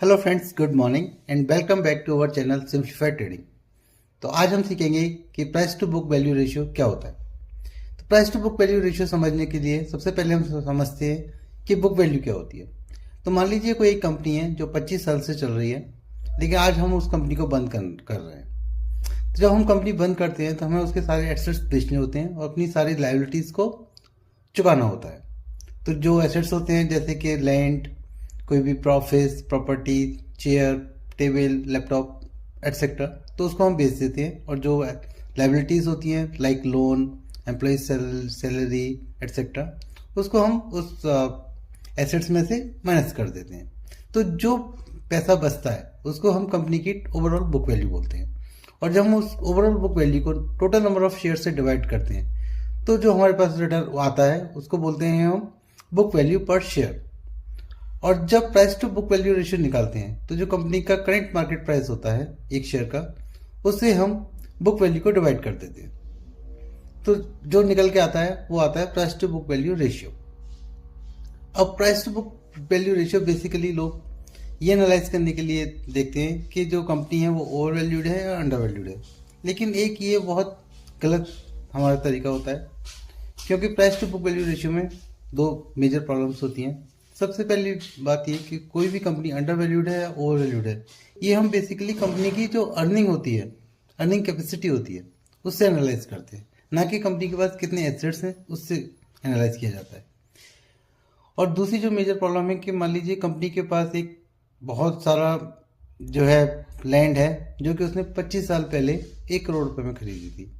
Hello friends, good morning and welcome back to our channel simplified trading. तो आज हम सीखेंगे कि price to book value ratio क्या होता है। तो price to book value ratio समझने के लिए सबसे पहले हम समझते हैं कि बुक वैल्यू क्या होती है। तो मान लीजिए कोई एक कंपनी है जो 25 साल से चल रही है, लेकिन आज हम उस कंपनी को बंद कर रहे हैं। तो जब हम कंपनी बंद करते हैं तो हमें उसके सारे एसेट्स बेचने होते हैं और अपनी सारी लायबिलिटीज़ को चुकाना होता है। तो जो एसेट्स होते हैं जैसे कि लैंड, कोई भी office property, chair, table, laptop etcetera, तो उसको हम बेच देते हैं। और जो लाइबिलिटीज़ होती हैं like loan, employ salary etcetera, उसको हम उस एसेट्स में से माइनस कर देते हैं। तो जो पैसा बचता है उसको हम कंपनी की ओवरऑल बुक वैल्यू बोलते हैं। और जब हम उस ओवरऑल बुक वैल्यू को टोटल नंबर ऑफ शेयर से डिवाइड करते हैं तो जो हमारे पास रिटर्न आता है उसको बोलते हैं हम बुक वैल्यू पर शेयर। और जब price to book value ratio निकालते हैं तो जो कंपनी का करंट मार्केट प्राइस होता है एक शेयर का, उससे हम बुक वैल्यू को डिवाइड कर देते हैं। तो जो निकल के आता है वो आता है price to book value ratio. अब price to book value ratio basically लोग ये एनालाइज करने के लिए देखते हैं कि जो कंपनी है वो ओवर वैल्यूड है या अंडर वैल्यूड है। लेकिन एक ये बहुत गलत हमारा तरीका होता है, क्योंकि price to book value ratio में दो मेजर प्रॉब्लम्स होती हैं। सबसे पहली बात ये कि कोई भी कंपनी अंडर वैल्यूड है या ओवर वैल्यूड है, ये हम बेसिकली कंपनी की जो अर्निंग होती है, अर्निंग कैपेसिटी होती है, उससे एनालाइज करते हैं, ना कि कंपनी के पास कितने एसेट्स हैं उससे एनालाइज किया जाता है। और दूसरी जो मेजर प्रॉब्लम है कि मान लीजिए कंपनी के पास एक बहुत सारा जो है लैंड है जो कि उसने 25 साल पहले 1 करोड़ रुपए में खरीदी थी,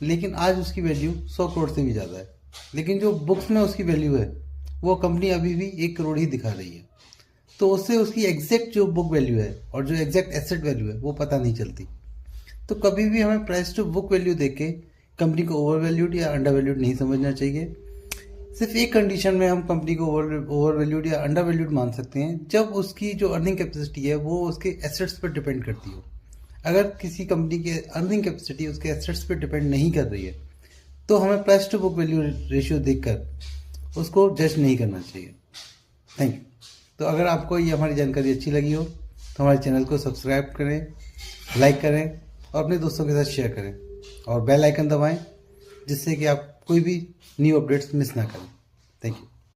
लेकिन आज उसकी वैल्यू 100 करोड़ से भी ज़्यादा है। लेकिन जो बुक्स में उसकी वैल्यू है वो कंपनी अभी भी 1 करोड़ ही दिखा रही है। तो उससे उसकी एग्जैक्ट जो बुक वैल्यू है और जो एग्जैक्ट एसेट वैल्यू है वो पता नहीं चलती। तो कभी भी हमें प्राइस टू बुक वैल्यू देख के कंपनी को ओवर वैल्यूड या अंडर वैल्यूड नहीं समझना चाहिए। सिर्फ एक कंडीशन में हम कंपनी को ओवर वैल्यूड या अंडर वैल्यूड मान सकते हैं, जब उसकी जो अर्निंग कैपेसिटी है वो उसके एसेट्स पर डिपेंड करती हो। अगर किसी कंपनी की अर्निंग कैपेसिटी उसके एसेट्स पर डिपेंड नहीं कर रही है तो हमें price to book value ratio देखकर उसको जज नहीं करना चाहिए। Thank you. तो अगर आपको ये हमारी जानकारी अच्छी लगी हो तो हमारे चैनल को सब्सक्राइब करें, लाइक करें और अपने दोस्तों के साथ शेयर करें और बेल आइकन दबाएं, जिससे कि आप कोई भी न्यू अपडेट्स मिस ना करें। Thank you.